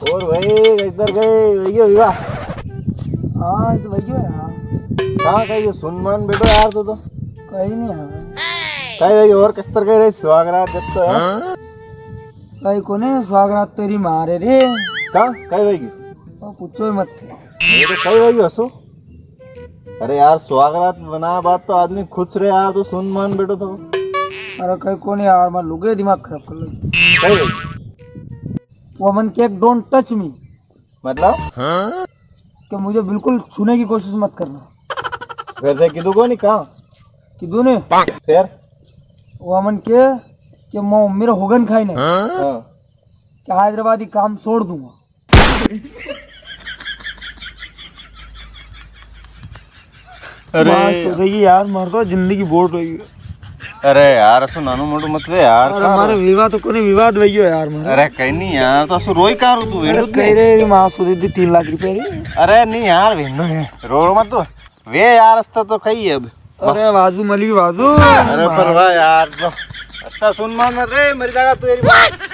और भाई इधर गए भैया विवाह। हाँ ये तो भैया यार कहाँ कहीं सुनमान बेटो यार तो कहीं नहीं यार कहीं भाई और किस तरह के रहे स्वागरात जब तो है कहीं कोने स्वागत तेरी मारे रे कहाँ कहीं भाई की और पूछो ही मत थे ये तो कहीं भाई हंसो। अरे यार स्वागरात बना बात तो आदमी खुश रहे यार तो सुनमान बेटो तो अरे कहीं कोने यार मैं लुगे दिमाग खराब कर लो कहीं भाई वो मन के डोंट टच मी मतलब कि मुझे बिल्कुल छूने की कोशिश मत करना वैसे किदू को नहीं कहाँ कि दूने फिर वो मन के कि मैं मेरा होगन खाई नहीं हाँ कि हैदराबादी काम छोड़ दूंगा अरे तो देखिए यार मर तो जिंदगी बोर रही है अरे यार असो नानो मोटो मत वे यार अरे हमारे विवाद तो कोने विवाद भइयो यार मारे अरे कहीं नहीं यार तो असो रोई कार तू अरे वेंडू कह रहे मां सुधी दी 3 लाख रुपए रे अरे नहीं यार वेंडू है रो मत तो वे यार अस्ता तो कही अब अरे बाजू मली बाजू अरे पर वाह यार तो अस्ता सुन मान मत रे मर जाएगा तू तेरी बात